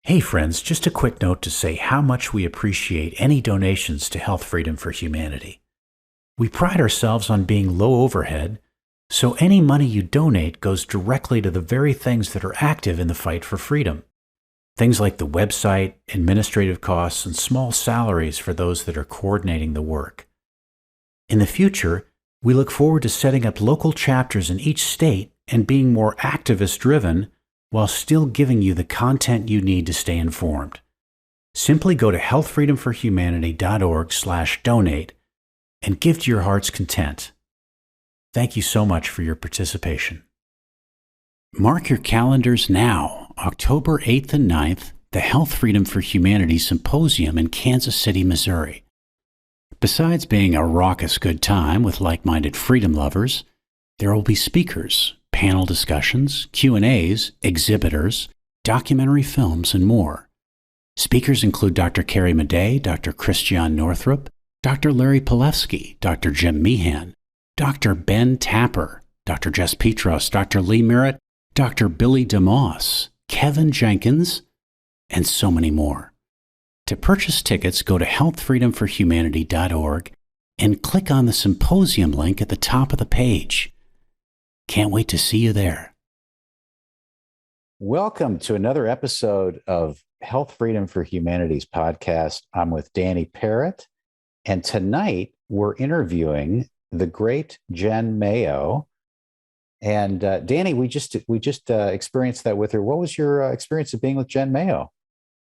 Hey friends, just a quick note to say how much we appreciate any donations to Health Freedom for Humanity. We pride ourselves on being low overhead, so any money you donate goes directly to the very things that are active in the fight for freedom. Things like the website, administrative costs, and small salaries for those that are coordinating the work. In the future, we look forward to setting up local chapters in each state and being more activist-driven while still giving you the content you need to stay informed. Simply go to healthfreedomforhumanity.org/donate and give to your heart's content. Thank you so much for your participation. Mark your calendars now, October 8th and 9th, the Health Freedom for Humanity Symposium in Kansas City, Missouri. Besides being a raucous good time with like-minded freedom lovers, there will be speakers, panel discussions, Q&As, exhibitors, documentary films, and more. Speakers include Dr. Carrie Madej, Dr. Christiane Northrup, Dr. Larry Pilevsky, Dr. Jim Meehan, Dr. Ben Tapper, Dr. Jess Petros, Dr. Lee Merritt, Dr. Billy DeMoss, Kevin Jenkins, and so many more. To purchase tickets, go to healthfreedomforhumanity.org and click on the symposium link at the top of the page. Can't wait to see you there. Welcome to another episode of Health Freedom for Humanity's podcast. I'm with Danny Parrott, and tonight we're interviewing the great Jen Mayo. And Danny, we just experienced that with her. What was your experience of being with Jen Mayo?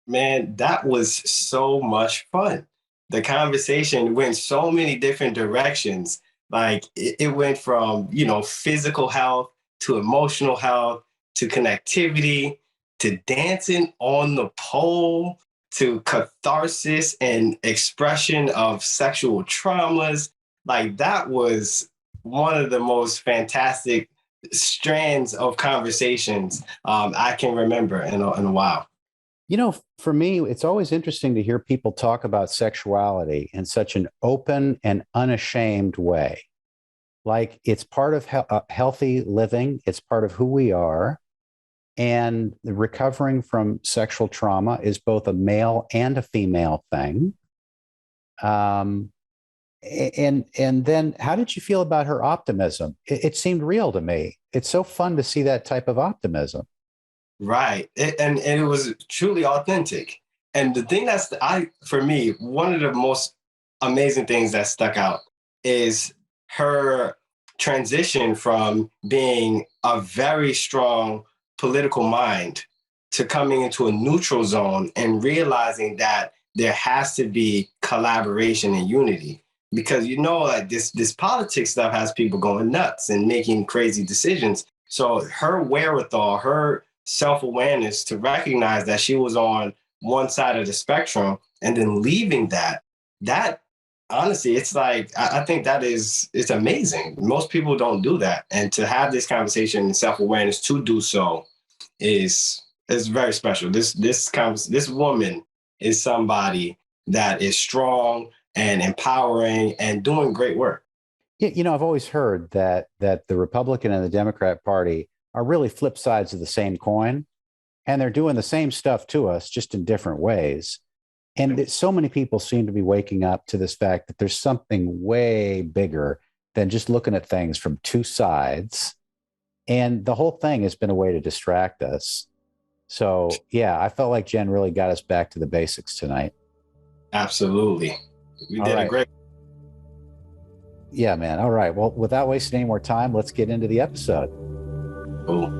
Man, that was so much fun. The conversation went so many different directions. Like it went from, physical health to emotional health to connectivity to dancing on the pole to catharsis and expression of sexual traumas. Like that was one of the most fantastic strands of conversations I can remember in a while. For me, it's always interesting to hear people talk about sexuality in such an open and unashamed way. Like it's part of healthy living. It's part of who we are. And recovering from sexual trauma is both a male and a female thing. And then how did you feel about her optimism? It seemed real to me. It's so fun to see that type of optimism. Right. And it was truly authentic. And the thing for me, one of the most amazing things that stuck out is her transition from being a very strong political mind to coming into a neutral zone and realizing that there has to be collaboration and unity. Because like this politics stuff has people going nuts and making crazy decisions. So her wherewithal, her self-awareness to recognize that she was on one side of the spectrum and then leaving that honestly, it's like, I think it's amazing. Most people don't do that. And to have this conversation and self-awareness to do so is very special. This woman is somebody that is strong and empowering and doing great work. Yeah, I've always heard that the Republican and the Democrat Party are really flip sides of the same coin, and they're doing the same stuff to us, just in different ways. And so many people seem to be waking up to this fact that there's something way bigger than just looking at things from two sides. And the whole thing has been a way to distract us. So, yeah, I felt like Jen really got us back to the basics tonight. Absolutely. You did a great. Yeah, man. All right. Well, without wasting any more time, let's get into the episode. Cool.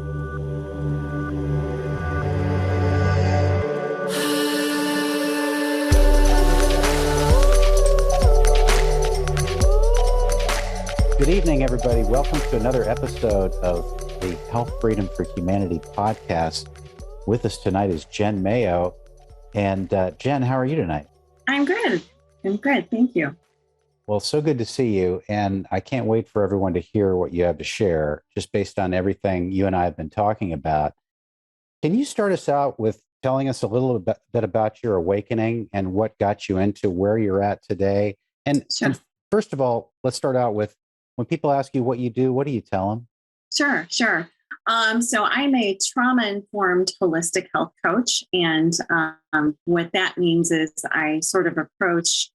Good evening, everybody. Welcome to another episode of the Health Freedom for Humanity podcast. With us tonight is Jen Mayo. And Jen, how are you tonight? I'm good. Thank you. Well, so good to see you. And I can't wait for everyone to hear what you have to share, just based on everything you and I have been talking about. Can you start us out with telling us a little bit about your awakening and what got you into where you're at today? And, Sure. And first of all, let's start out with, when people ask you what you do, what do you tell them? Sure. So I'm a trauma-informed holistic health coach. And what that means is I sort of approach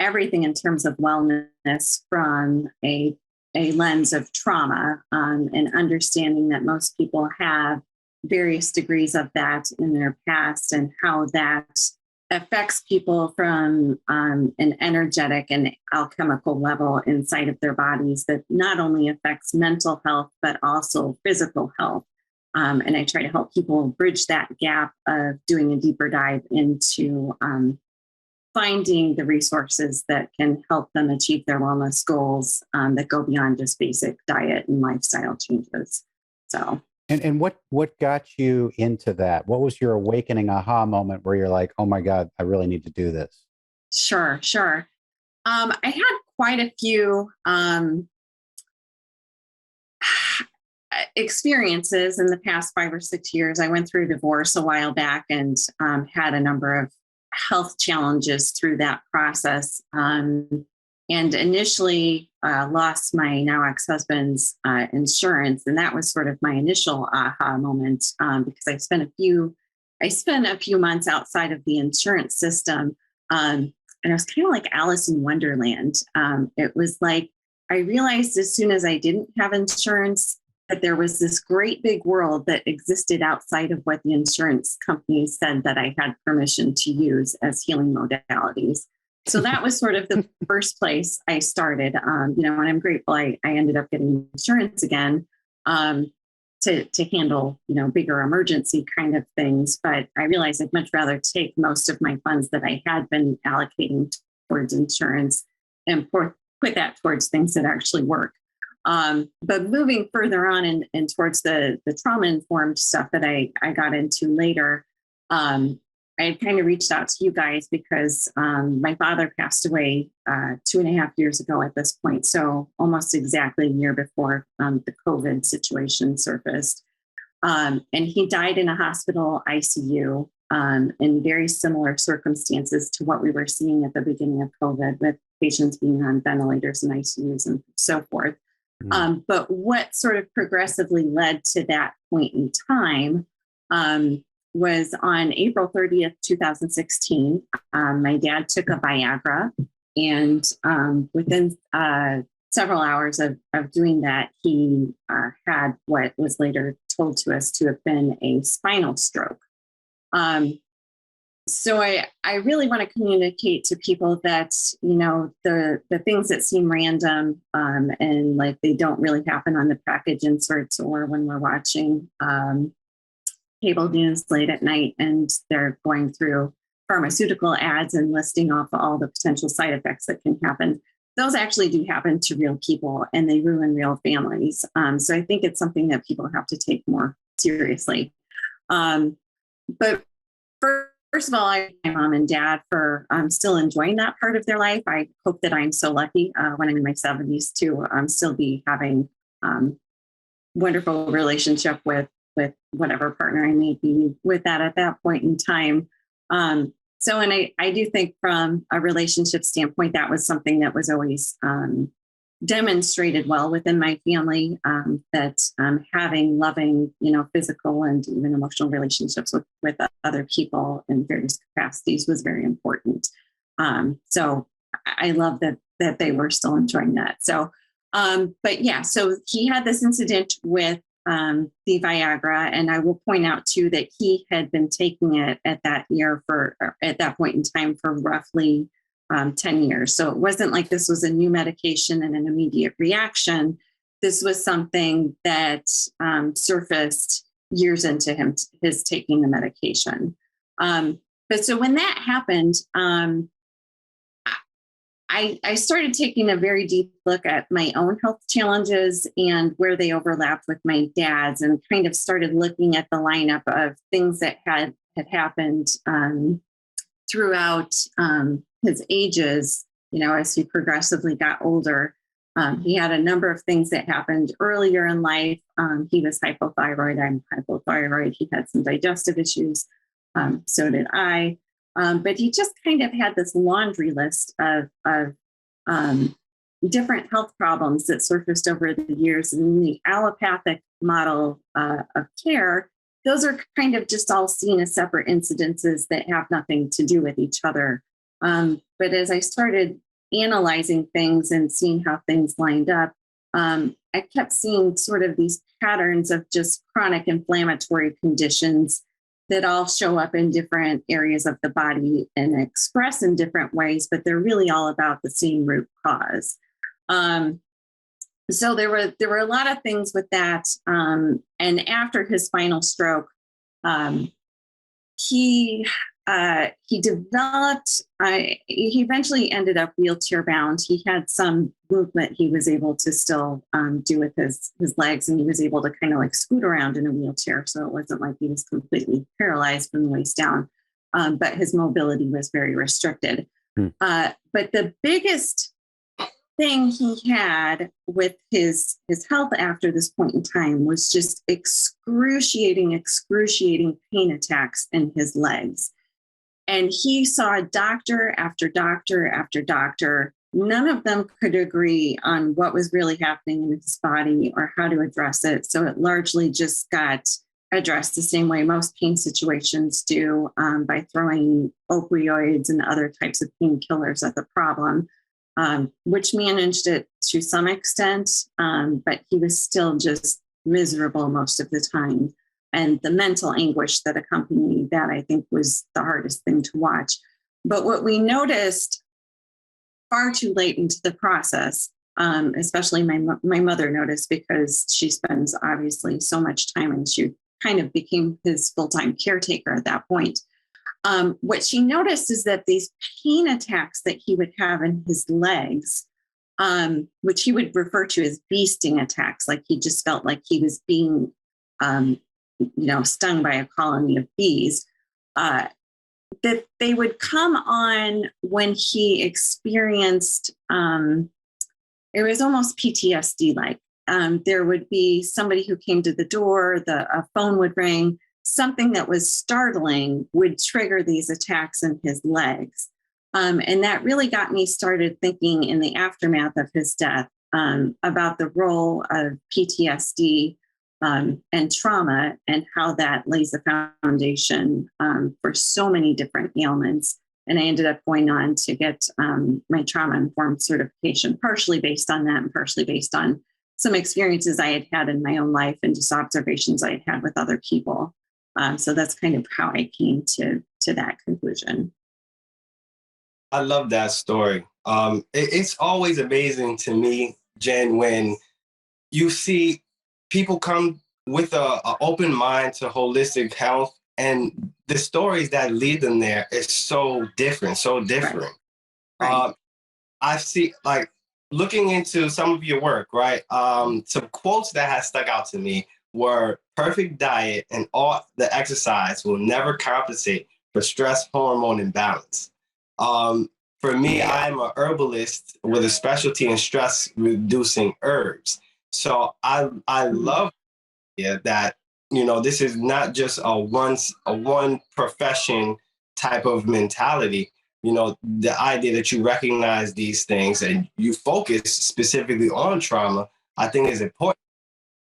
everything in terms of wellness from a lens of trauma, and understanding that most people have various degrees of that in their past, and how that affects people from an energetic and alchemical level inside of their bodies that not only affects mental health, but also physical health. And I try to help people bridge that gap of doing a deeper dive into finding the resources that can help them achieve their wellness goals, that go beyond just basic diet and lifestyle changes. So. And what got you into that? What was your awakening aha moment where you're like, oh my God, I really need to do this? Sure. I had quite a few experiences in the past 5 or 6 years. I went through a divorce a while back, and had a number of health challenges through that process. And initially lost my now ex-husband's insurance. And that was sort of my initial aha moment, because I spent a few months outside of the insurance system. And it was kind of like Alice in Wonderland. It was like, I realized as soon as I didn't have insurance that there was this great big world that existed outside of what the insurance companies said that I had permission to use as healing modalities. So that was sort of the first place I started, and I'm grateful I ended up getting insurance again, to handle, bigger emergency kind of things. But I realized I'd much rather take most of my funds that I had been allocating towards insurance and put that towards things that actually work. But moving further on and towards the trauma-informed stuff that I got into later, I had kind of reached out to you guys because my father passed away 2.5 years ago at this point. So almost exactly a year before the COVID situation surfaced. And he died in a hospital ICU in very similar circumstances to what we were seeing at the beginning of COVID, with patients being on ventilators and ICUs and so forth. But what sort of progressively led to that point in time was on April 30th, 2016, my dad took a Viagra, and within several hours of doing that, he had what was later told to us to have been a spinal stroke. So I really want to communicate to people that, the things that seem random and like they don't really happen on the package inserts or when we're watching cable news late at night and they're going through pharmaceutical ads and listing off all the potential side effects that can happen. Those actually do happen to real people, and they ruin real families. So I think it's something that people have to take more seriously. But first of all, I thank my mom and dad for still enjoying that part of their life. I hope that I'm so lucky when I'm in my 70s to still be having wonderful relationship with whatever partner I may be with at that point in time. So, and I do think from a relationship standpoint, that was something that was always demonstrated well within my family, that having loving, physical and even emotional relationships with other people in various capacities was very important. So I love that they were still enjoying that. So, but yeah, so he had this incident with the Viagra, and I will point out too that he had been taking it at that point in time for roughly 10 years. So it wasn't like this was a new medication and an immediate reaction. This was something that surfaced years into his taking the medication. But so when that happened, I started taking a very deep look at my own health challenges and where they overlapped with my dad's, and kind of started looking at the lineup of things that had happened throughout his ages, as he progressively got older. He had a number of things that happened earlier in life. He was hypothyroid. I'm hypothyroid. He had some digestive issues. So did I. But he just kind of had this laundry list of different health problems that surfaced over the years. And the allopathic model of care, those are kind of just all seen as separate incidences that have nothing to do with each other. But as I started analyzing things and seeing how things lined up, I kept seeing sort of these patterns of just chronic inflammatory conditions that all show up in different areas of the body and express in different ways, but they're really all about the same root cause. So there were a lot of things with that. And after his final stroke, he developed, he eventually ended up wheelchair bound. He had some movement he was able to still do with his legs, and he was able to kind of like scoot around in a wheelchair. So it wasn't like he was completely paralyzed from the waist down, but his mobility was very restricted. But the biggest thing he had with his health after this point in time was just excruciating pain attacks in his legs. And he saw doctor after doctor after doctor. None of them could agree on what was really happening in his body or how to address it. So it largely just got addressed the same way most pain situations do, by throwing opioids and other types of painkillers at the problem, which managed it to some extent, but he was still just miserable most of the time. And the mental anguish that accompanied that, I think, was the hardest thing to watch. But what we noticed far too late into the process, especially my mother noticed, because she spends obviously so much time, and she kind of became his full-time caretaker at that point. What she noticed is that these pain attacks that he would have in his legs, which he would refer to as bee sting attacks, like he just felt like he was being stung by a colony of bees, that they would come on when he experienced, it was almost PTSD-like. There would be somebody who came to the door, a phone would ring, something that was startling would trigger these attacks in his legs. And that really got me started thinking in the aftermath of his death about the role of PTSD and trauma, and how that lays a foundation for so many different ailments. And I ended up going on to get my trauma-informed certification, partially based on that and partially based on some experiences I had had in my own life and just observations I had had with other people. So that's kind of how I came to that conclusion. I love that story. It's always amazing to me, Jen, when you see people come with an open mind to holistic health, and the stories that lead them there is so different. Right. I see, like, looking into some of your work, right? Some quotes that have stuck out to me were perfect diet and all the exercise will never compensate for stress hormone imbalance. For me, I'm a herbalist with a specialty in stress reducing herbs. So I love that, this is not just a one profession type of mentality. The idea that you recognize these things and you focus specifically on trauma, I think is important.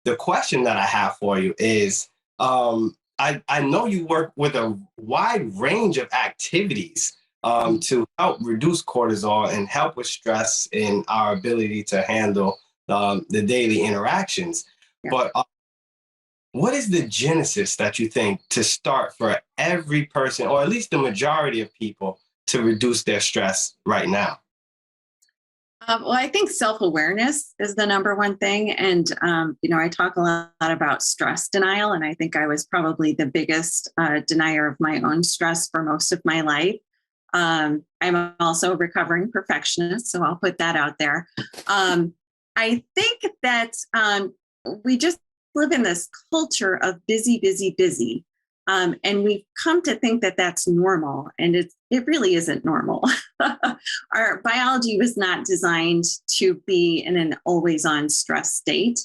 The question that I have for you is, I know you work with a wide range of activities to help reduce cortisol and help with stress and our ability to handle the daily interactions. Yeah. But what is the genesis that you think to start for every person, or at least the majority of people, to reduce their stress right now? Well, I think self-awareness is the number one thing. And, I talk a lot about stress denial, and I think I was probably the biggest denier of my own stress for most of my life. I'm also a recovering perfectionist, so I'll put that out there. I think that we just live in this culture of busy, busy, busy. And we've come to think that that's normal, and it really isn't normal. Our biology was not designed to be in an always-on stress state.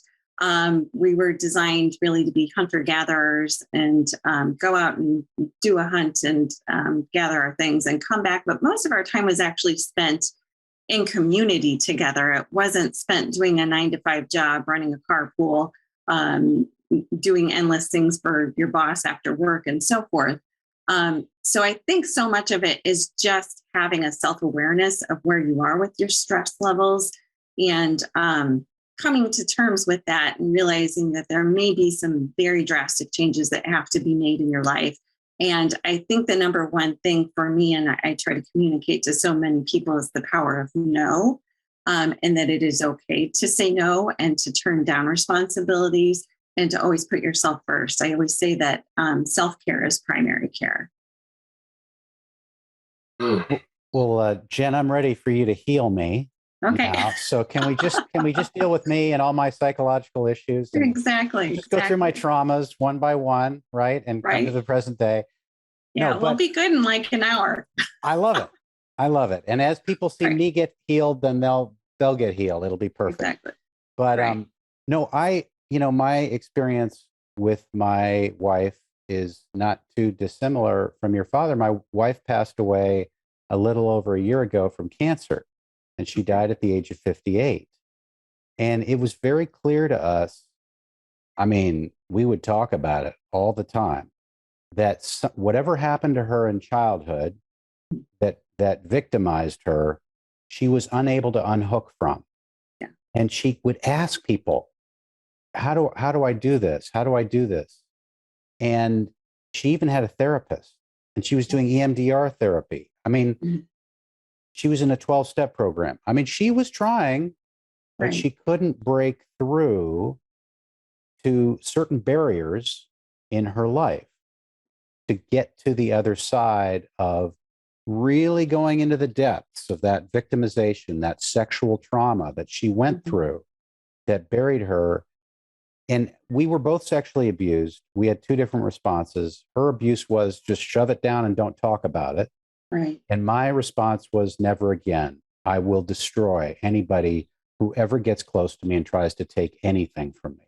We were designed really to be hunter-gatherers and go out and do a hunt and gather our things and come back. But most of our time was actually spent in community together. It wasn't spent doing a 9-to-5 job, running a carpool, doing endless things for your boss after work and so forth. So I think so much of it is just having a self-awareness of where you are with your stress levels, and coming to terms with that and realizing that there may be some very drastic changes that have to be made in your life. And I think the number one thing for me, and I try to communicate to so many people, is the power of no, and that it is okay to say no and to turn down responsibilities and to always put yourself first. I always say that self-care is primary care. Well, Jen, I'm ready for you to heal me. Okay. Now. So can we just deal with me and all my psychological issues? And exactly. just go through my traumas one by one, right? And come to the present day. Yeah, we'll be good in like an hour. I love it. I love it. And as people see me get healed, then they'll get healed. It'll be perfect. Exactly. But no, my experience with my wife is not too dissimilar from your father. My wife passed away a little over a year ago from cancer, and she died at the age of 58. And it was very clear to us, I mean, we would talk about it all the time, that whatever happened to her in childhood that victimized her, she was unable to unhook from. Yeah. And she would ask people, how do I do this? How do I do this? And she even had a therapist, and she was doing EMDR therapy. I mean, she was in a 12-step program. I mean, she was trying, but she couldn't break through to certain barriers in her life to get to the other side of really going into the depths of that victimization, that sexual trauma that she went through that buried her. And we were both sexually abused. We had two different responses. Her abuse was just shove it down and don't talk about it. Right. And my response was never again. I will destroy anybody who ever gets close to me and tries to take anything from me.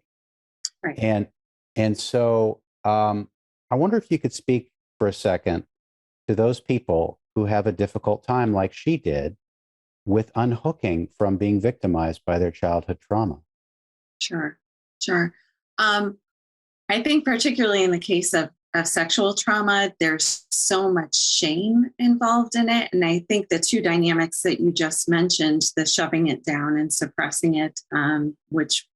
Right. And so I wonder if you could speak for a second to those people who have a difficult time, like she did, with unhooking from being victimized by their childhood trauma. Sure. I think particularly in the case of sexual trauma, there's so much shame involved in it. And I think the two dynamics that you just mentioned, the shoving it down and suppressing it, which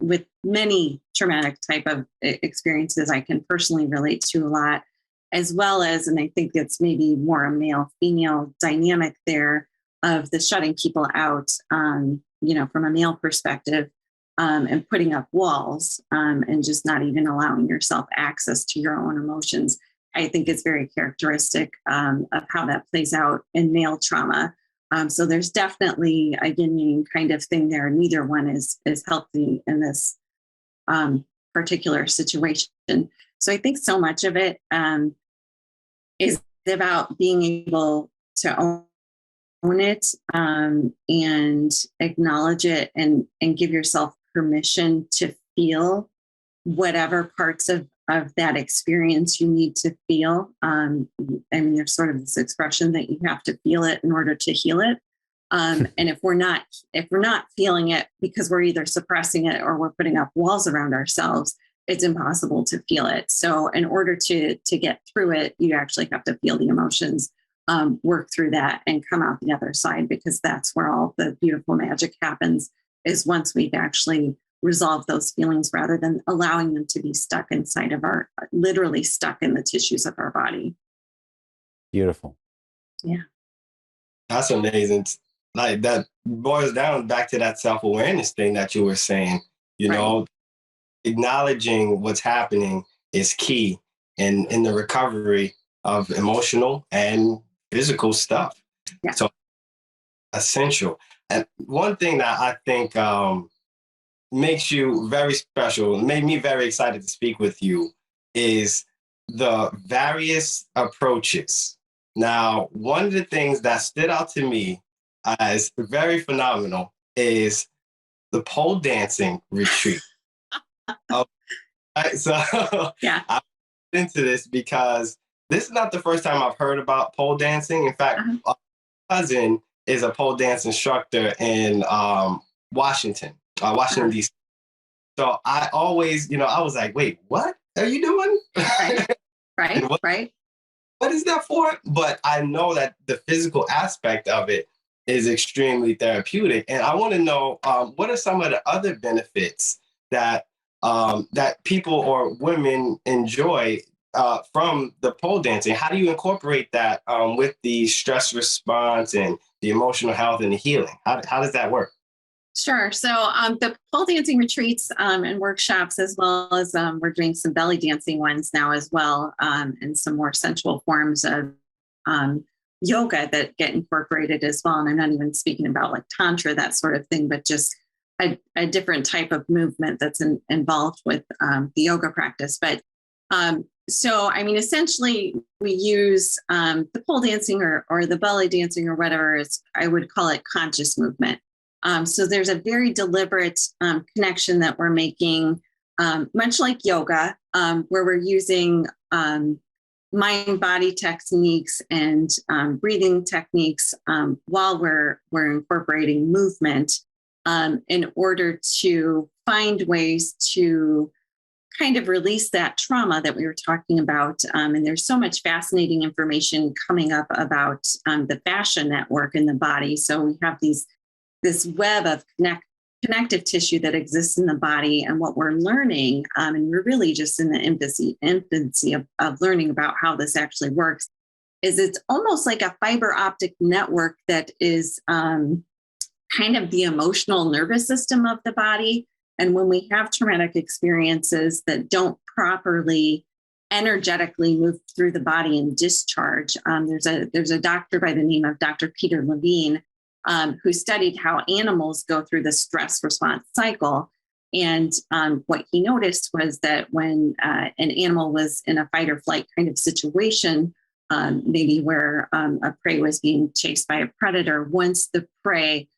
with many traumatic type of experiences, I can personally relate to a lot, as well as, and I think it's maybe more a male-female dynamic there of the shutting people out, from a male perspective, and putting up walls, and just not even allowing yourself access to your own emotions. I think it's very characteristic of how that plays out in male trauma. So there's definitely a yin-yang kind of thing there. Neither one is healthy in this particular situation. So I think so much of it is about being able to own it, and acknowledge it, and give yourself permission to feel whatever parts of that experience you need to feel. And there's sort of this expression that you have to feel it in order to heal it. And if we're not feeling it because we're either suppressing it or we're putting up walls around ourselves, it's impossible to feel it. So in order to get through it, you actually have to feel the emotions, work through that, and come out the other side, because that's where all the beautiful magic happens, is once we've actually resolved those feelings, rather than allowing them to be stuck inside of literally stuck in the tissues of our body. Beautiful. Yeah. That's amazing. Like, that boils down back to that self-awareness thing that you were saying, acknowledging what's happening is key in the recovery of emotional and physical stuff. Yeah. So essential. And one thing that I think makes you very special, made me very excited to speak with you, is the various approaches. Now, one of the things that stood out to me as very phenomenal is the pole dancing retreat. So yeah. I went into this because this is not the first time I've heard about pole dancing. In fact, my cousin is a pole dance instructor in Washington, D.C. So I always, I was like, wait, what are you doing? Right. Right. what, Right. what is that for? But I know that the physical aspect of it is extremely therapeutic. And I want to know, what are some of the other benefits that that people or women enjoy from the pole dancing? How do you incorporate that with the stress response and the emotional health and the healing? How does that work? Sure. So the pole dancing retreats and workshops, as well as we're doing some belly dancing ones now as well, and some more sensual forms of um, yoga that get incorporated as well. And I'm not even speaking about like tantra, that sort of thing, but just a different type of movement that's involved with the yoga practice. But so, I mean, essentially, we use the pole dancing or the belly dancing or whatever is, I would call it conscious movement. So there's a very deliberate connection that we're making, much like yoga, where we're using mind-body techniques and breathing techniques while we're incorporating movement in order to find ways to kind of release that trauma that we were talking about. And there's so much fascinating information coming up about the fascia network in the body. So we have this web of connective tissue that exists in the body, and what we're learning, and we're really just in the infancy of learning about how this actually works, is it's almost like a fiber optic network that is kind of the emotional nervous system of the body. And when we have traumatic experiences that don't properly energetically move through the body and discharge, there's a doctor by the name of Dr. Peter Levine, who studied how animals go through the stress response cycle. And what he noticed was that when an animal was in a fight or flight kind of situation, maybe where a prey was being chased by a predator, once the prey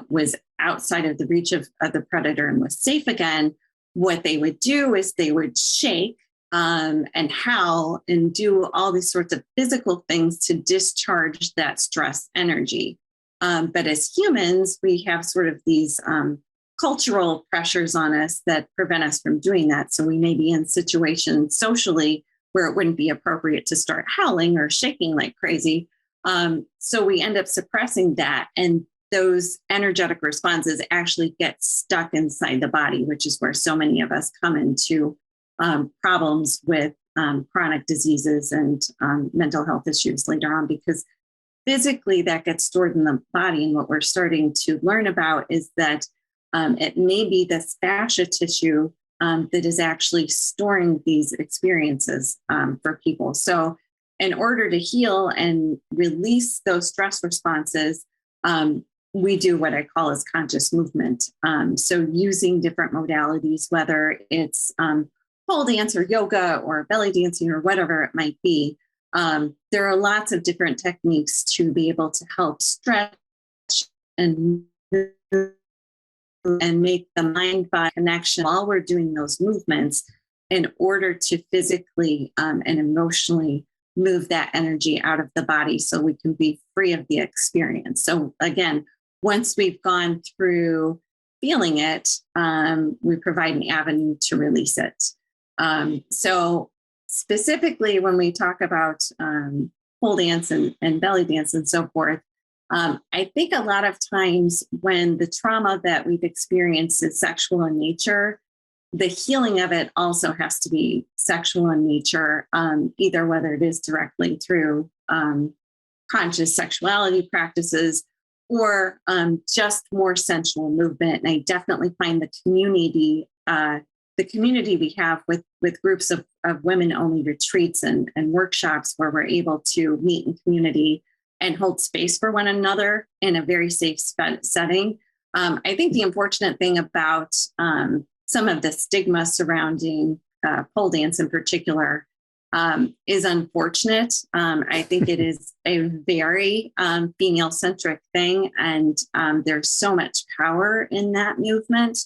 was outside of the reach of the predator and was safe again, what they would do is they would shake and howl and do all these sorts of physical things to discharge that stress energy. But as humans, we have sort of these cultural pressures on us that prevent us from doing that. So we may be in situations socially where it wouldn't be appropriate to start howling or shaking like crazy. So we end up suppressing that. And those energetic responses actually get stuck inside the body, which is where so many of us come into problems with chronic diseases and mental health issues later on, because physically that gets stored in the body. And what we're starting to learn about is that it may be this fascia tissue that is actually storing these experiences for people. So in order to heal and release those stress responses, we do what I call as conscious movement. So using different modalities, whether it's pole dance or yoga or belly dancing or whatever it might be, there are lots of different techniques to be able to help stretch and make the mind-body connection while we're doing those movements in order to physically and emotionally move that energy out of the body so we can be free of the experience. So again, once we've gone through feeling it, we provide an avenue to release it. So specifically, when we talk about pole dance and belly dance and so forth, I think a lot of times when the trauma that we've experienced is sexual in nature, the healing of it also has to be sexual in nature, either whether it is directly through conscious sexuality practices or just more sensual movement. And I definitely find the community we have with groups of women-only retreats and workshops where we're able to meet in community and hold space for one another in a very safe setting. I think the unfortunate thing about some of the stigma surrounding pole dance in particular is unfortunate. I think it is a very female-centric thing, and there's so much power in that movement.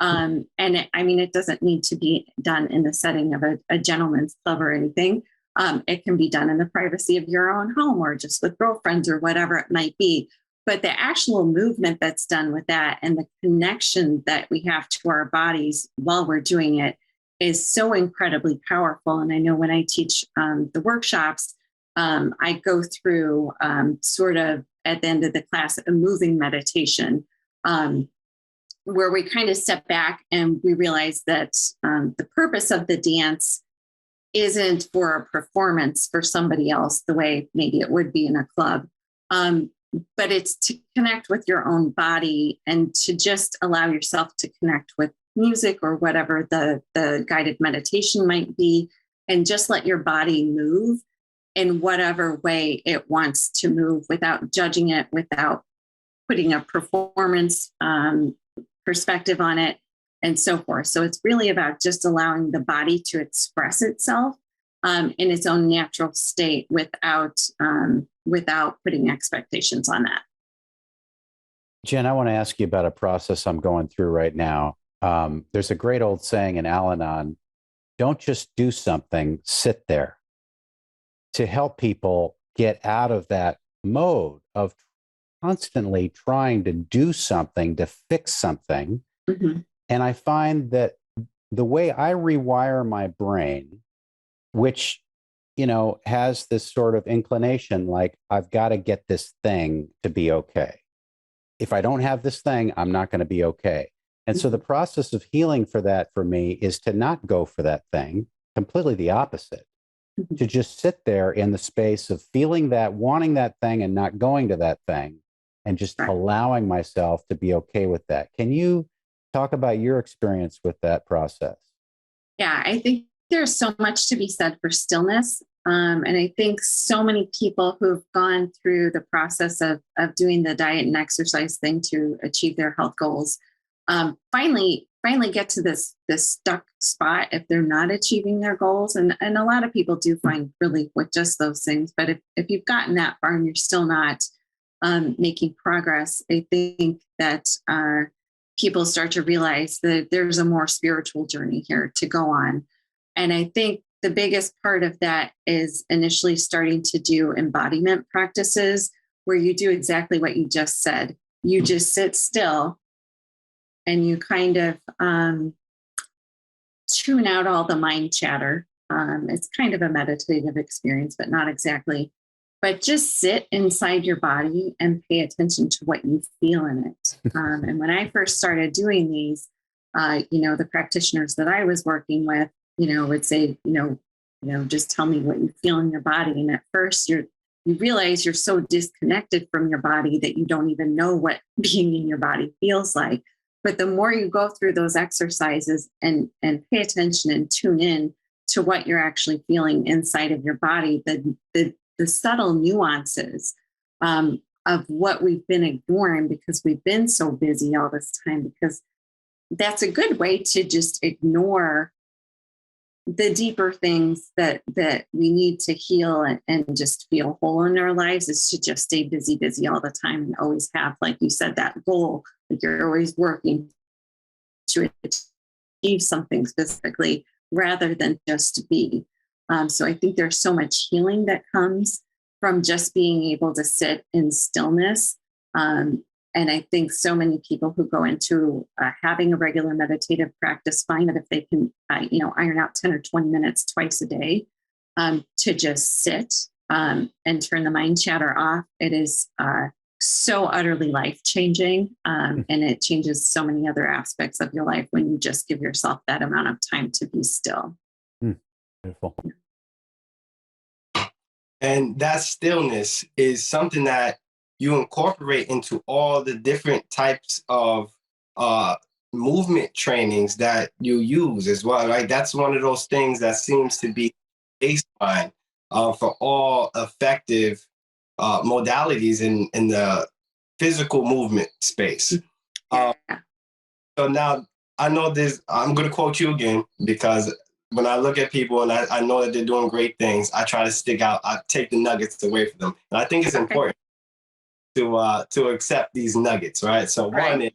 And it doesn't need to be done in the setting of a gentleman's club or anything. It can be done in the privacy of your own home or just with girlfriends or whatever it might be. But the actual movement that's done with that and the connection that we have to our bodies while we're doing it is so incredibly powerful. And I know when I teach the workshops, I go through sort of at the end of the class a moving meditation, where we kind of step back and we realize that the purpose of the dance isn't for a performance for somebody else the way maybe it would be in a club. But it's to connect with your own body and to just allow yourself to connect with music or whatever the guided meditation might be, and just let your body move in whatever way it wants to move without judging it, without putting a performance perspective on it, and so forth. So it's really about just allowing the body to express itself in its own natural state without putting expectations on that. Jen, I want to ask you about a process I'm going through right now. There's a great old saying in Al-Anon, don't just do something, sit there, to help people get out of that mode of constantly trying to do something to fix something. Mm-hmm. And I find that the way I rewire my brain, which, has this sort of inclination, like I've got to get this thing to be okay. If I don't have this thing, I'm not going to be okay. And so the process of healing for that for me is to not go for that thing, completely the opposite, to just sit there in the space of feeling that, wanting that thing and not going to that thing, and just allowing myself to be okay with that. Can you talk about your experience with that process? Yeah, I think there's so much to be said for stillness. And I think so many people who've gone through the process of doing the diet and exercise thing to achieve their health goals, finally get to this stuck spot if they're not achieving their goals. And a lot of people do find relief with just those things. But if you've gotten that far and you're still not making progress, I think that people start to realize that there's a more spiritual journey here to go on. And I think the biggest part of that is initially starting to do embodiment practices where you do exactly what you just said. You just sit still and you kind of tune out all the mind chatter. It's kind of a meditative experience, but not exactly. But just sit inside your body and pay attention to what you feel in it. And when I first started doing these, the practitioners that I was working with, would say, just tell me what you feel in your body. And at first you realize you're so disconnected from your body that you don't even know what being in your body feels like. But the more you go through those exercises and pay attention and tune in to what you're actually feeling inside of your body, the subtle nuances of what we've been ignoring because we've been so busy all this time, because that's a good way to just ignore the deeper things that we need to heal and just feel whole in our lives, is to just stay busy all the time and always have, like you said, that goal, like you're always working to achieve something specifically rather than just to be. So I think there's so much healing that comes from just being able to sit in stillness. And I think so many people who go into having a regular meditative practice find that if they can, iron out 10 or 20 minutes twice a day to just sit and turn the mind chatter off, it is so utterly life-changing. And it changes so many other aspects of your life when you just give yourself that amount of time to be still. Beautiful. And that stillness is something that you incorporate into all the different types of movement trainings that you use as well, right? That's one of those things that seems to be baseline for all effective modalities in the physical movement space. So now I know this, I'm going to quote you again, because when I look at people and I know that they're doing great things, I try to stick out, I take the nuggets away from them. And I think it's important to accept these nuggets, right? So one is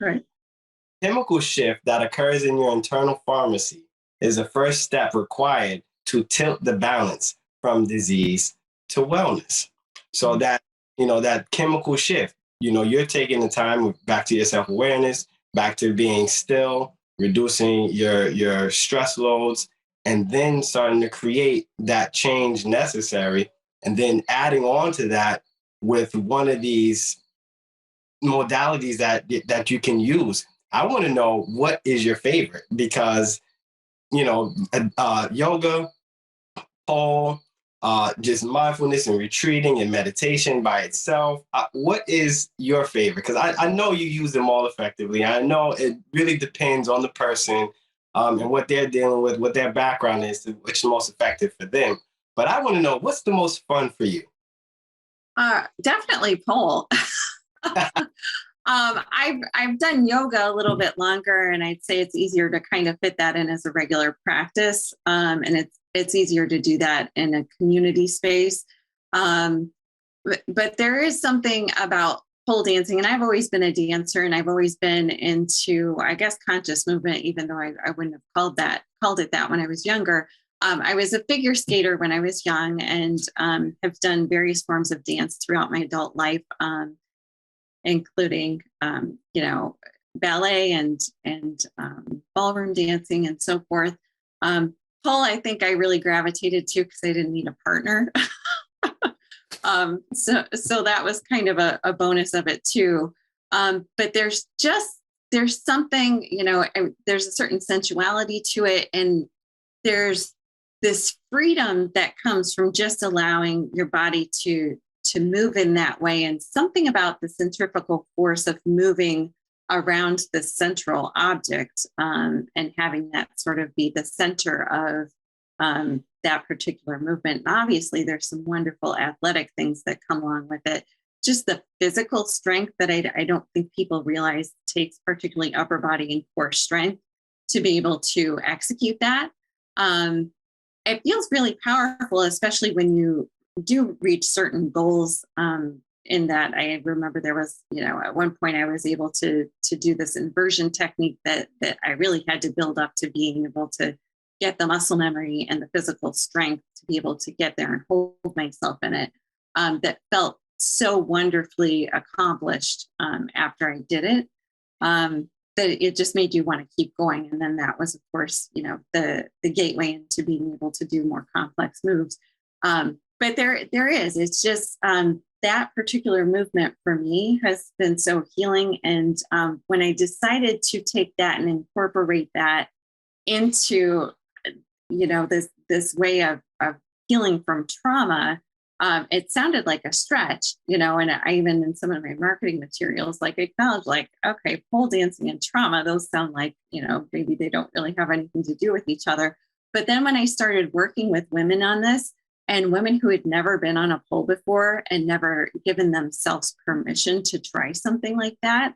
chemical shift that occurs in your internal pharmacy is the first step required to tilt the balance from disease to wellness. So that, that chemical shift, you're taking the time back to your self-awareness, back to being still, reducing your stress loads, and then starting to create that change necessary, and then adding on to that with one of these modalities that you can use. I want to know, what is your favorite? Because yoga, pole, just mindfulness and retreating and meditation by itself. What is your favorite? Because I know you use them all effectively. I know it really depends on the person, and what they're dealing with, what their background is, which is most effective for them. But I want to know, what's the most fun for you? Definitely pole. I've done yoga a little bit longer, and I'd say it's easier to kind of fit that in as a regular practice. And it's easier to do that in a community space. But there is something about pole dancing, and I've always been a dancer, and I've always been into, I guess, conscious movement, even though I wouldn't have called it that when I was younger. I was a figure skater when I was young, and have done various forms of dance throughout my adult life, including, ballet and ballroom dancing and so forth. Pole, I think I really gravitated to because I didn't need a partner. So that was kind of a bonus of it too. But there's something, there's a certain sensuality to it, and there's this freedom that comes from just allowing your body to move in that way, and something about the centrifugal force of moving around the central object, and having that sort of be the center of that particular movement. And obviously, there's some wonderful athletic things that come along with it. Just the physical strength that I don't think people realize takes, particularly upper body and core strength, to be able to execute that. It feels really powerful, especially when you do reach certain goals. In that, I remember there was, at one point I was able to do this inversion technique that I really had to build up to being able to get the muscle memory and the physical strength to be able to get there and hold myself in it. That felt so wonderfully accomplished after I did it, that it just made you want to keep going. And then that was, of course, the gateway into being able to do more complex moves. But it's just that particular movement for me has been so healing. And when I decided to take that and incorporate that into, this way of healing from trauma, it sounded like a stretch, and I even in some of my marketing materials, acknowledge, okay, pole dancing and trauma, those sound like, maybe they don't really have anything to do with each other. But then when I started working with women on this, and women who had never been on a pole before and never given themselves permission to try something like that,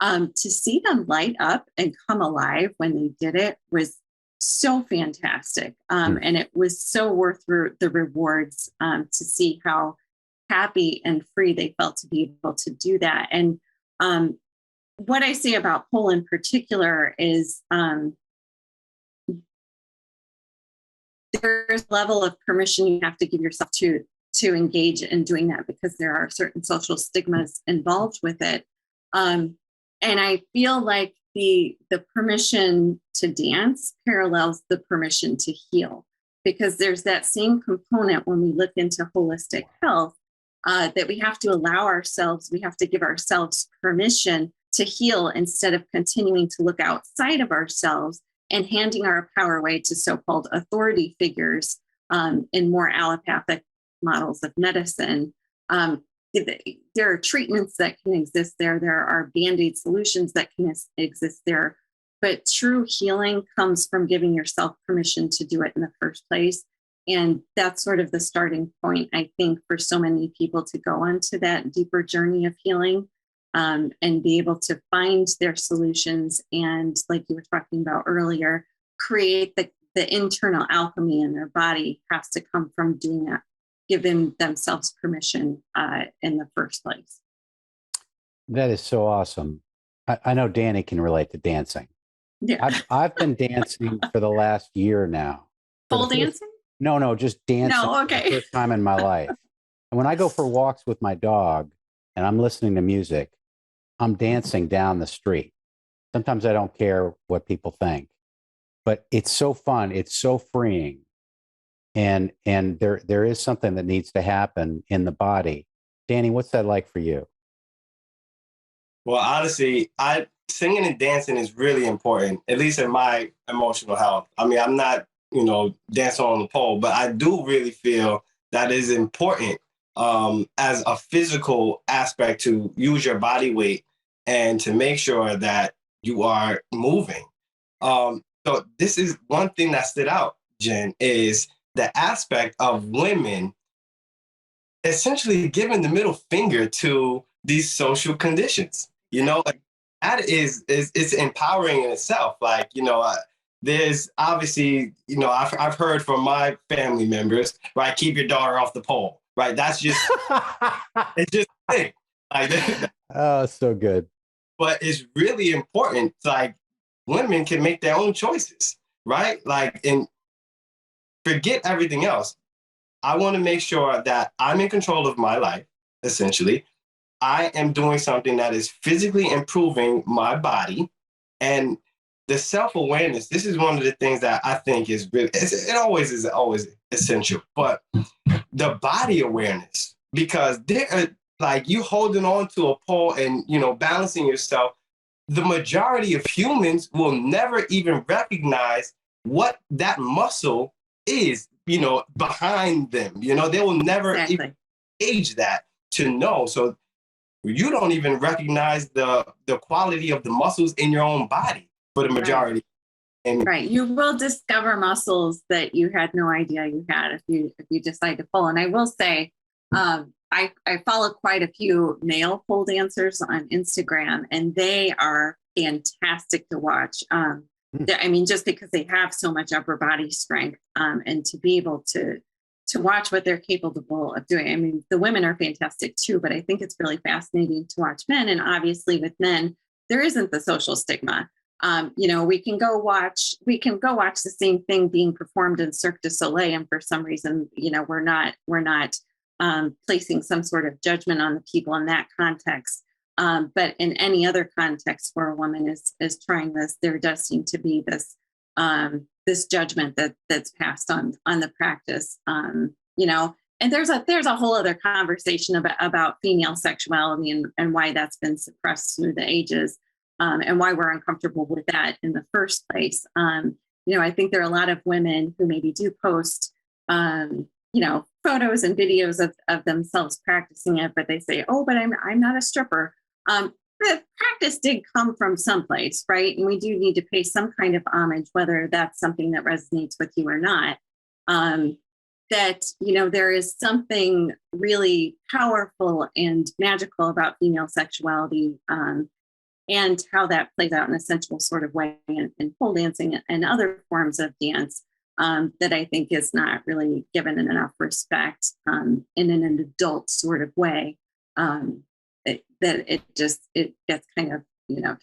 to see them light up and come alive when they did it was so fantastic. And it was so worth the rewards, to see how happy and free they felt to be able to do that. And what I say about pole in particular is, there's a level of permission you have to give yourself to engage in doing that, because there are certain social stigmas involved with it. And I feel like the permission to dance parallels the permission to heal, because there's that same component when we look into holistic health, that we have to give ourselves permission to heal, instead of continuing to look outside of ourselves and handing our power away to so-called authority figures, in more allopathic models of medicine. There are treatments that can exist there. There are Band-Aid solutions that can exist there. But true healing comes from giving yourself permission to do it in the first place. And that's sort of the starting point, I think, for so many people to go onto that deeper journey of healing, and be able to find their solutions. And like you were talking about earlier, create the internal alchemy in their body has to come from doing that, giving themselves permission in the first place. That is so awesome. I know Danny can relate to dancing. Yeah. I've been dancing for the last year now. Pole dancing? No, just dancing. No, okay. For the first time in my life. And when I go for walks with my dog, and I'm listening to music, I'm dancing down the street. Sometimes I don't care what people think, but it's so fun. It's so freeing. And there is something that needs to happen in the body. Danny, what's that like for you? Well, honestly, I singing and dancing is really important, at least in my emotional health. I mean, I'm not, dancing on the pole, but I do really feel that is important as a physical aspect to use your body weight and to make sure that you are moving. So this is one thing that stood out, Jen, is the aspect of women essentially giving the middle finger to these social conditions. Like, that is it's empowering in itself. Like, there's obviously, I've heard from my family members, right? Keep your daughter off the pole, right? That's just it's just a thing. Like, Oh, so good. but it's really important. Like, women can make their own choices, right? Like, and forget everything else. I want to make sure that I'm in control of my life, essentially. I am doing something that is physically improving my body. And the self-awareness, this is one of the things that I think is really, it always is always essential, but the body awareness, because there are, like, you holding on to a pole and, balancing yourself, the majority of humans will never even recognize what that muscle is, behind them. They will never even gauge that to know. So you don't even recognize the quality of the muscles in your own body for the majority. And you will discover muscles that you had no idea you had if you decide to pull. And I will say, I follow quite a few male pole dancers on Instagram, and they are fantastic to watch. I mean, just because they have so much upper body strength, and to be able to watch what they're capable of doing. I mean, the women are fantastic too, but I think it's really fascinating to watch men. And obviously with men, there isn't the social stigma. We can go watch the same thing being performed in Cirque du Soleil, and for some reason, we're not placing some sort of judgment on the people in that context. But in any other context where a woman is trying this, there does seem to be this judgment that's passed on the practice. And there's a whole other conversation about female sexuality and why that's been suppressed through the ages, and why we're uncomfortable with that in the first place. I think there are a lot of women who maybe do post, photos and videos of themselves practicing it, but they say, "Oh, but I'm not a stripper." The practice did come from someplace, right? And we do need to pay some kind of homage, whether that's something that resonates with you or not. That, there is something really powerful and magical about female sexuality, and how that plays out in a sensual sort of way in pole dancing and other forms of dance, that I think is not really given enough respect, in an adult sort of way. It gets kind of,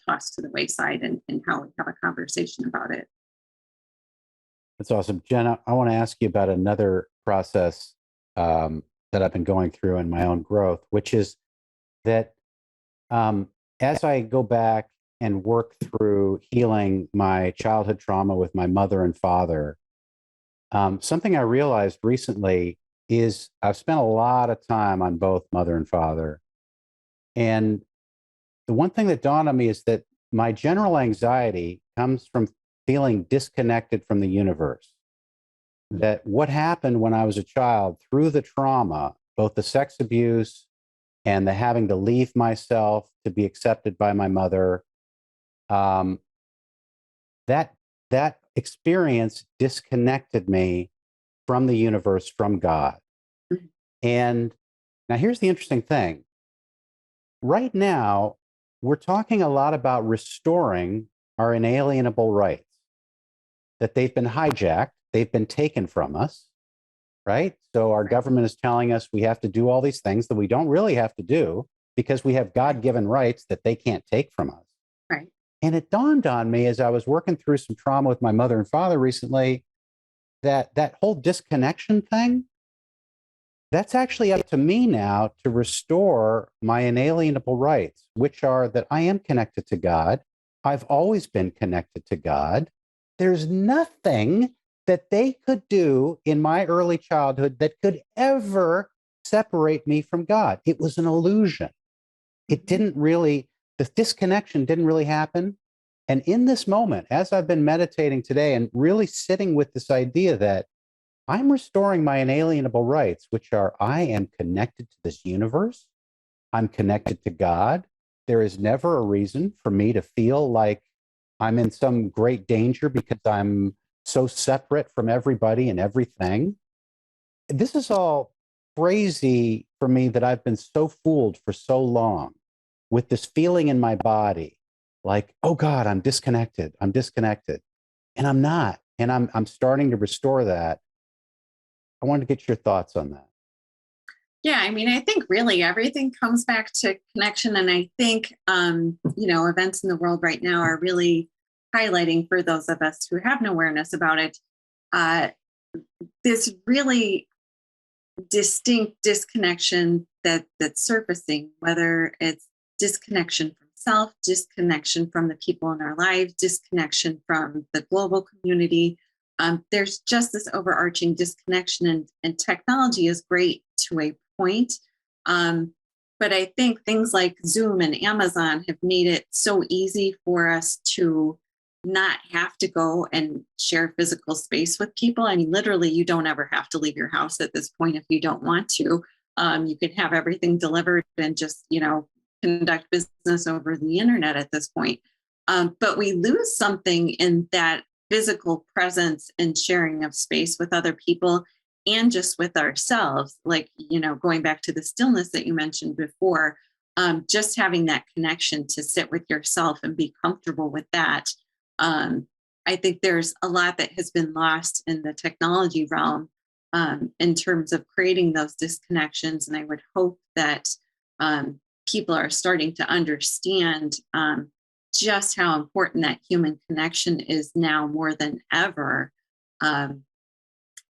tossed to the wayside in how we have a conversation about it. That's awesome. Jenna, I want to ask you about another process that I've been going through in my own growth, which is that as I go back and work through healing my childhood trauma with my mother and father, something I realized recently is I've spent a lot of time on both mother and father. And the one thing that dawned on me is that my general anxiety comes from feeling disconnected from the universe. That what happened when I was a child through the trauma, both the sex abuse and the having to leave myself to be accepted by my mother, that experience disconnected me from the universe, from God. And now here's the interesting thing. Right now, we're talking a lot about restoring our inalienable rights, that they've been hijacked, they've been taken from us, right? So our government is telling us we have to do all these things that we don't really have to do because we have God-given rights that they can't take from us. Right. And it dawned on me as I was working through some trauma with my mother and father recently, that whole disconnection thing, That's actually up to me now to restore my inalienable rights, which are that I am connected to God. I've always been connected to God. There's nothing that they could do in my early childhood that could ever separate me from God. It was an illusion. It didn't really, the disconnection didn't really happen. And in this moment, as I've been meditating today and really sitting with this idea that I'm restoring my inalienable rights, which are I am connected to this universe, I'm connected to God. There is never a reason for me to feel like I'm in some great danger because I'm so separate from everybody and everything. This is all crazy for me that I've been so fooled for so long with this feeling in my body like, oh God, I'm disconnected. I'm disconnected. And I'm not. And I'm starting to restore that. I wanted to get your thoughts on that. Yeah, I mean, I think really everything comes back to connection. And I think, events in the world right now are really highlighting for those of us who have no awareness about it, this really distinct disconnection that's surfacing, whether it's disconnection from self, disconnection from the people in our lives, disconnection from the global community. There's just this overarching disconnection, and technology is great to a point. But I think things like Zoom and Amazon have made it so easy for us to not have to go and share physical space with people. I mean, literally, you don't ever have to leave your house at this point if you don't want to. You can have everything delivered and just, conduct business over the internet at this point. But we lose something in that physical presence and sharing of space with other people and just with ourselves. Like, going back to the stillness that you mentioned before, just having that connection to sit with yourself and be comfortable with that. I think there's a lot that has been lost in the technology realm in terms of creating those disconnections. And I would hope that people are starting to understand just how important that human connection is now more than ever.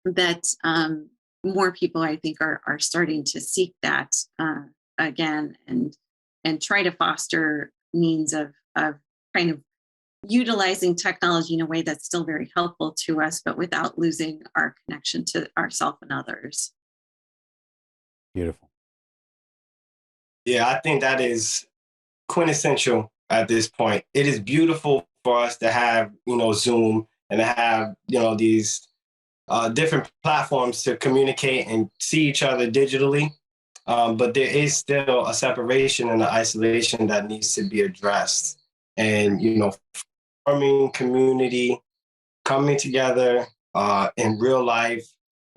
That more people, I think, are starting to seek that again and try to foster means of kind of utilizing technology in a way that's still very helpful to us, but without losing our connection to ourselves and others. Beautiful. Yeah, I think that is quintessential at this point. It is beautiful for us to have, Zoom and to have, these different platforms to communicate and see each other digitally. But there is still a separation and an isolation that needs to be addressed. And, forming community, coming together in real life,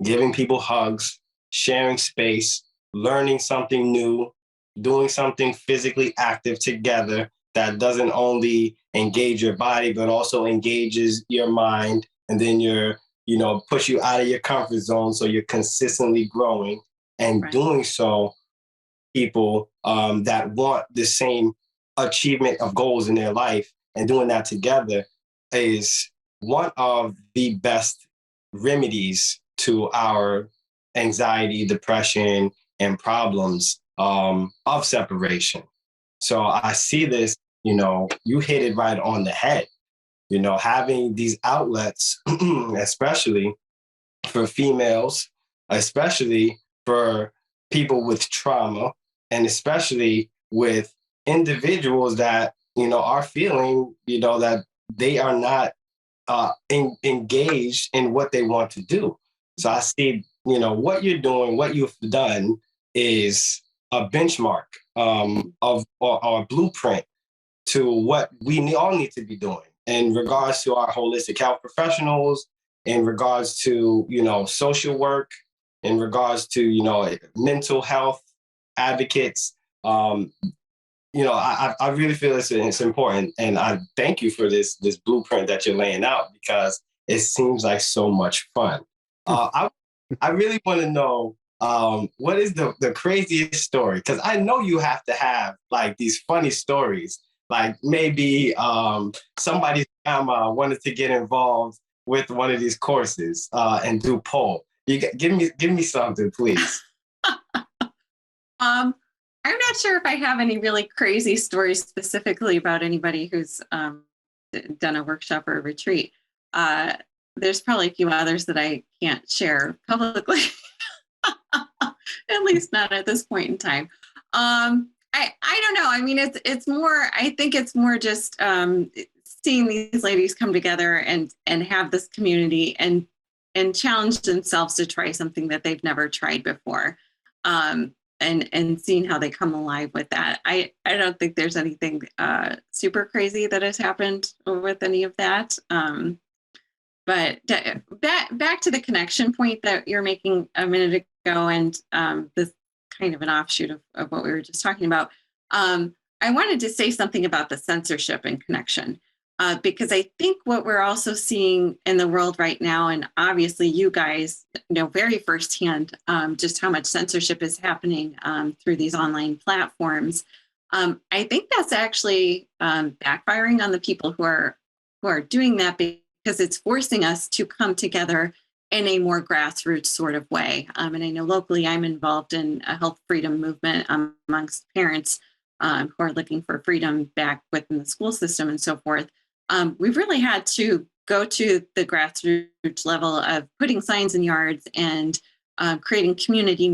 giving people hugs, sharing space, learning something new, doing something physically active together that doesn't only engage your body, but also engages your mind. And then push you out of your comfort zone. So you're consistently growing and Right. doing so people that want the same achievement of goals in their life, and doing that together is one of the best remedies to our anxiety, depression, and problems of separation. So I see this, you hit it right on the head, having these outlets, especially for females, especially for people with trauma, and especially with individuals that, are feeling, that they are not engaged in what they want to do. So I see, what you're doing, what you've done is a benchmark of or a blueprint to what we all need to be doing in regards to our holistic health professionals, in regards to, social work, in regards to, mental health advocates. I really feel it's important. And I thank you for this blueprint that you're laying out, because it seems like so much fun. I really want to know what is the craziest story? Because I know you have to have like these funny stories. Like maybe somebody's grandma wanted to get involved with one of these courses and do pole. Give me something, please. I'm not sure if I have any really crazy stories specifically about anybody who's done a workshop or a retreat. Uh, there's probably a few others that I can't share publicly, at least not at this point in time. I don't know. I mean, it's more. I think it's more just seeing these ladies come together and have this community and challenge themselves to try something that they've never tried before. And seeing how they come alive with that. I don't think there's anything super crazy that has happened with any of that. But back to the connection point that you're making a minute ago, and this kind of an offshoot of what we were just talking about. I wanted to say something about the censorship and connection. Because I think what we're also seeing in the world right now, and obviously you guys know very firsthand just how much censorship is happening through these online platforms. I think that's actually backfiring on the people who are doing that, because it's forcing us to come together in a more grassroots sort of way. And I know locally I'm involved in a health freedom movement amongst parents who are looking for freedom back within the school system and so forth. We've really had to go to the grassroots level of putting signs in yards and creating community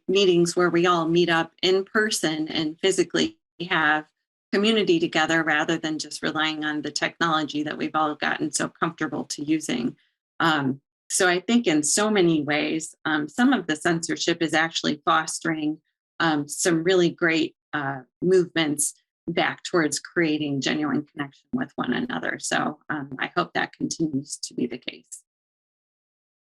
meetings where we all meet up in person and physically have community together, rather than just relying on the technology that we've all gotten so comfortable to using. So I think in so many ways, some of the censorship is actually fostering some really great movements back towards creating genuine connection with one another. So I hope that continues to be the case.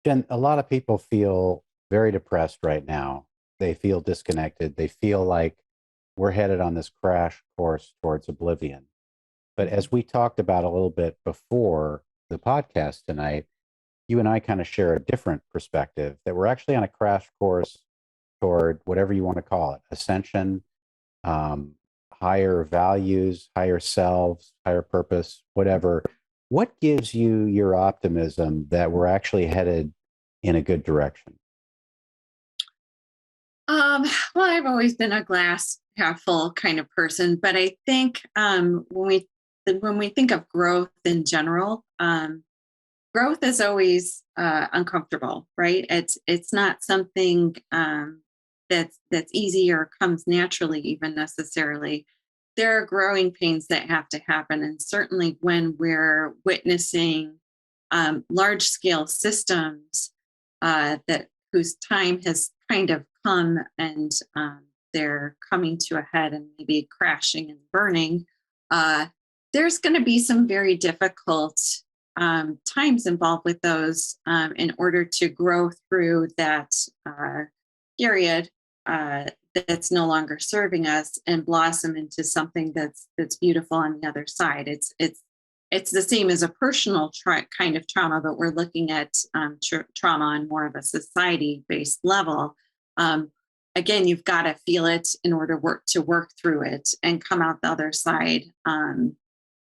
Jen, a lot of people feel very depressed right now. They feel disconnected. They feel like we're headed on this crash course towards oblivion. But as we talked about a little bit before the podcast tonight, you and I kind of share a different perspective, that we're actually on a crash course toward whatever you want to call it, ascension, higher values, higher selves, higher purpose, whatever. What gives you your optimism that we're actually headed in a good direction? Well, I've always been a glass half full kind of person, but I think when we think of growth in general, growth is always uncomfortable, right? It's not something that's easy or comes naturally, even necessarily. There are growing pains that have to happen, and certainly when we're witnessing large scale systems that whose time has kind of come, and they're coming to a head and maybe crashing and burning, there's going to be some very difficult times involved with those in order to grow through that period that's no longer serving us and blossom into something that's beautiful on the other side. It's the same as a personal kind of trauma, but we're looking at trauma on more of a society-based level. Again, you've got to feel it in order to work through it and come out the other side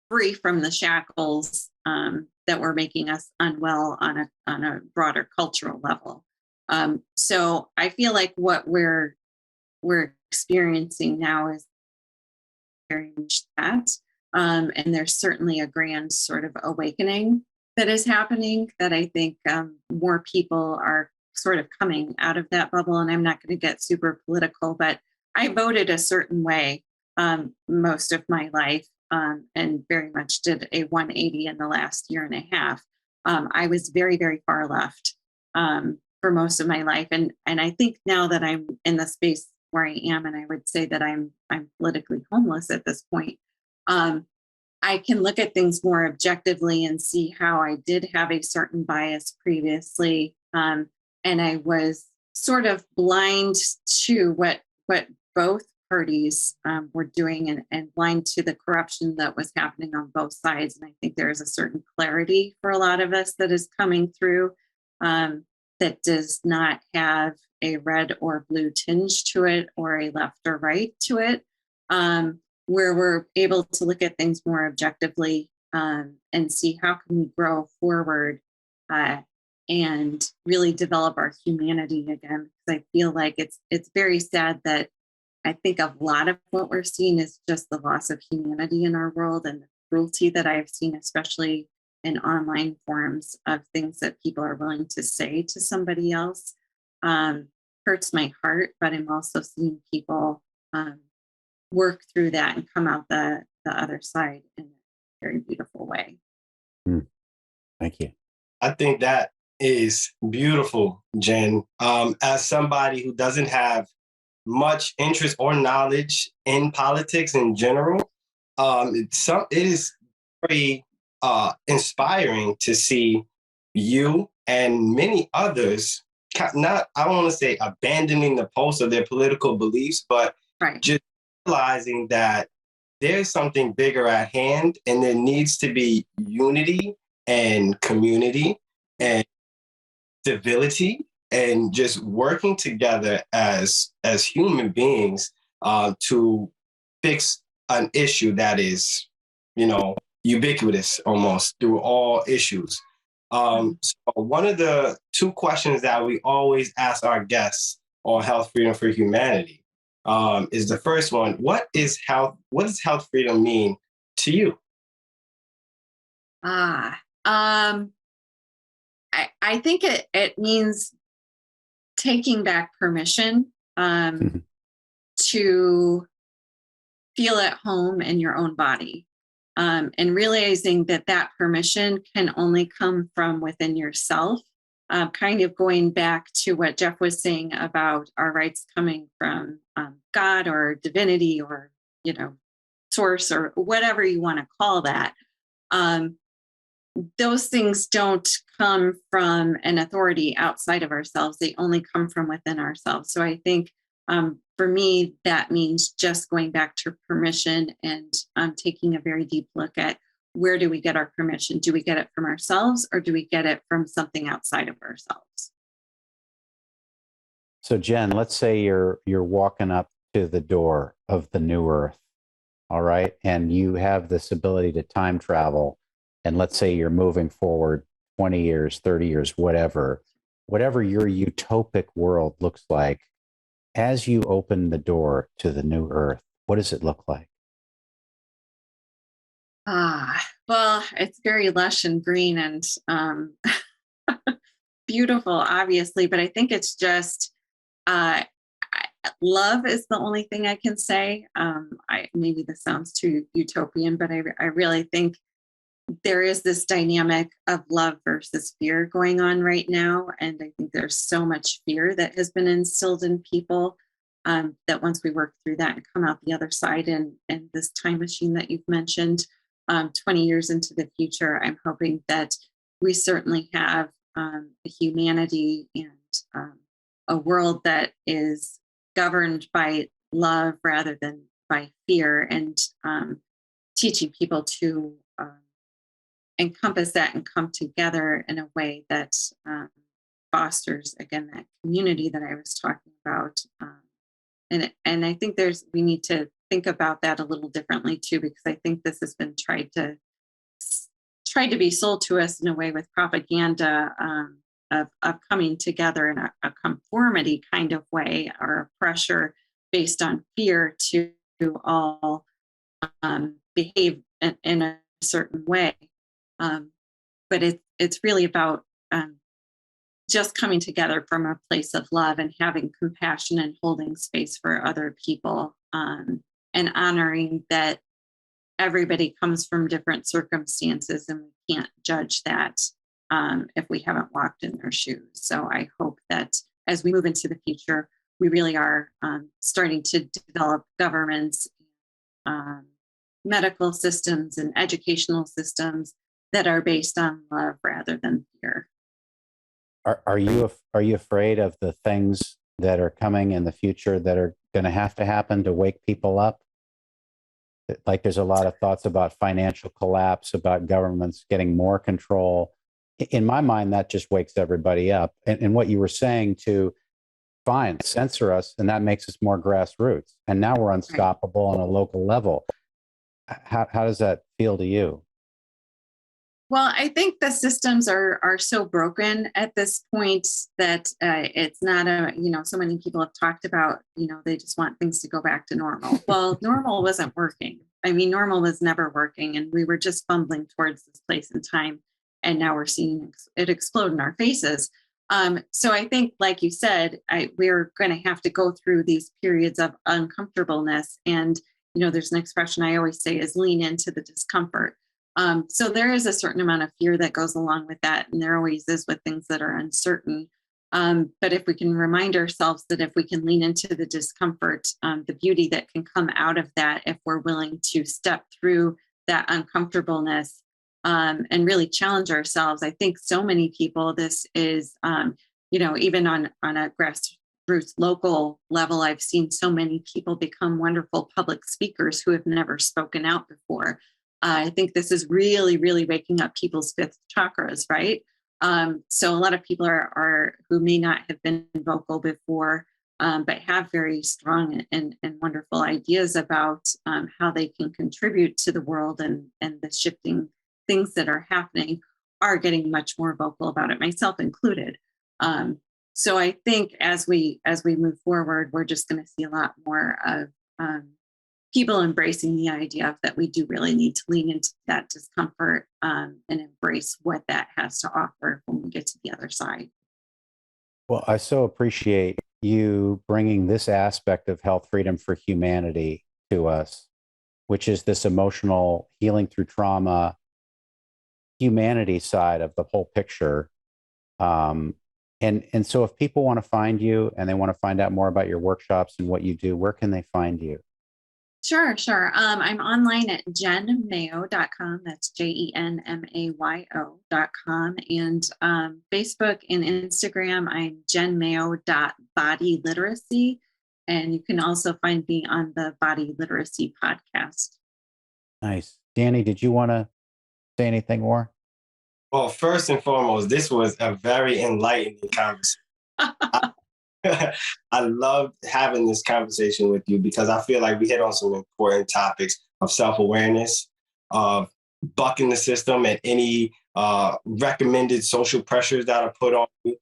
free from the shackles that were making us unwell on a broader cultural level. So I feel like what we're experiencing now is very much that. And there's certainly a grand sort of awakening that is happening, that I think more people are sort of coming out of that bubble. And I'm not going to get super political, but I voted a certain way most of my life, and very much did a 180 in the last year and a half. I was very, very far left for most of my life. And I think now that I'm in the space where I am, and I would say that I'm politically homeless at this point, I can look at things more objectively and see how I did have a certain bias previously. And I was sort of blind to what both parties were doing, and blind to the corruption that was happening on both sides. And I think there is a certain clarity for a lot of us that is coming through that does not have a red or blue tinge to it, or a left or right to it, where we're able to look at things more objectively and see how can we grow forward and really develop our humanity again. Because I feel like it's very sad that I think a lot of what we're seeing is just the loss of humanity in our world, and the cruelty that I've seen, especially in online forums of things that people are willing to say to somebody else, hurts my heart. But I'm also seeing people work through that and come out the other side in a very beautiful way. Thank you. I think that is beautiful, Jen. As somebody who doesn't have much interest or knowledge in politics in general, it is very inspiring to see you and many others not, I don't want to say abandoning the post of their political beliefs, but Right. just realizing that there's something bigger at hand and there needs to be unity and community and civility and just working together as human beings to fix an issue that is, ubiquitous almost through all issues. So one of the two questions that we always ask our guests on Health Freedom for Humanity is the first one: what is health? What does health freedom mean to you? I think it means taking back permission to feel at home in your own body, and realizing that permission can only come from within yourself. Kind of going back to what Jeff was saying about our rights coming from God or divinity or source or whatever you want to call that. Those things don't come from an authority outside of ourselves. They only come from within ourselves. So I think for me, that means just going back to permission and taking a very deep look at where do we get our permission? Do we get it from ourselves or do we get it from something outside of ourselves? So Jen, let's say you're walking up to the door of the new earth, all right? And you have this ability to time travel. And let's say you're moving forward 20 years, 30 years, whatever your utopic world looks like. As you open the door to the new earth, what does it look like? Well, it's very lush and green and beautiful, obviously, but I think it's just love is the only thing I can say. Maybe this sounds too utopian, but I really think there is this dynamic of love versus fear going on right now. And I think there's so much fear that has been instilled in people that once we work through that and come out the other side and this time machine that you've mentioned, 20 years into the future, I'm hoping that we certainly have a humanity and a world that is governed by love rather than by fear, and teaching people to encompass that and come together in a way that fosters, again, that community that I was talking about. And I think we need to think about that a little differently too, because I think this has been tried to be sold to us in a way with propaganda of coming together in a conformity kind of way, or a pressure based on fear to all behave in a certain way. But it's really about just coming together from a place of love and having compassion and holding space for other people, and honoring that everybody comes from different circumstances and we can't judge that if we haven't walked in their shoes. So I hope that as we move into the future, we really are starting to develop governments, medical systems and educational systems that are based on love rather than fear. Are you afraid of the things that are coming in the future that are going to happen to wake people up? Like there's a lot of thoughts about financial collapse, about governments getting more control. In my mind, that just wakes everybody up. And what you were saying to, fine, censor us, and that makes us more grassroots. And now we're unstoppable on a local level. How does that feel to you? Well, I think the systems are so broken at this point that it's not so many people have talked about, they just want things to go back to normal. Well, normal wasn't working. I mean, normal was never working, and we were just fumbling towards this place in time. And now we're seeing it explode in our faces. So I think, like you said, we're going to have to go through these periods of uncomfortableness. And, there's an expression I always say is lean into the discomfort. So there is a certain amount of fear that goes along with that. And there always is with things that are uncertain. But if we can remind ourselves that if we can lean into the discomfort, the beauty that can come out of that, if we're willing to step through that uncomfortableness and really challenge ourselves. I think so many people, this is, even on a grassroots local level, I've seen so many people become wonderful public speakers who have never spoken out before. I think this is really, really waking up people's fifth chakras, right? So a lot of people are who may not have been vocal before, but have very strong and wonderful ideas about how they can contribute to the world and the shifting things that are happening, are getting much more vocal about it, myself included. So I think as we move forward, we're just going to see a lot more of people embracing the idea that we do really need to lean into that discomfort and embrace what that has to offer when we get to the other side. Well, I so appreciate you bringing this aspect of health freedom for humanity to us, which is this emotional healing through trauma, humanity side of the whole picture. And so if people want to find you and they want to find out more about your workshops and what you do, where can they find you? Sure. I'm online at jenmayo.com. That's JenMayo.com. And Facebook and Instagram, I'm jenmayo.bodyliteracy. And you can also find me on the Body Literacy podcast. Nice. Danny, did you want to say anything more? Well, first and foremost, this was a very enlightening conversation. I loved having this conversation with you because I feel like we hit on some important topics of self-awareness, of bucking the system and any recommended social pressures that are put on you,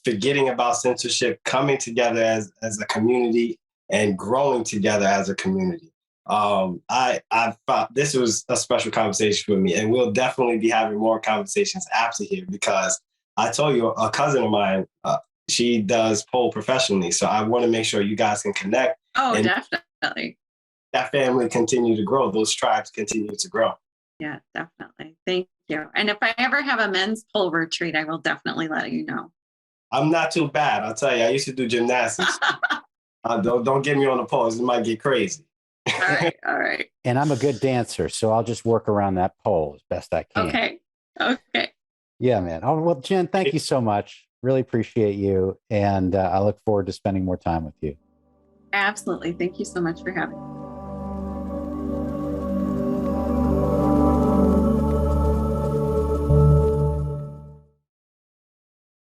forgetting about censorship, coming together as a community and growing together as a community. I thought this was a special conversation for me, and we'll definitely be having more conversations after here because I told you a cousin of mine, she does pole professionally. So I want to make sure you guys can connect. Oh, definitely. That family continue to grow. Those tribes continue to grow. Yeah, definitely. Thank you. And if I ever have a men's pole retreat, I will definitely let you know. I'm not too bad. I'll tell you, I used to do gymnastics. Don't get me on the poles. It might get crazy. All right. And I'm a good dancer, so I'll just work around that pole as best I can. Okay. Yeah, man. Oh, well, Jen, thank you so much. Really appreciate you. And I look forward to spending more time with you. Absolutely. Thank you so much for having me.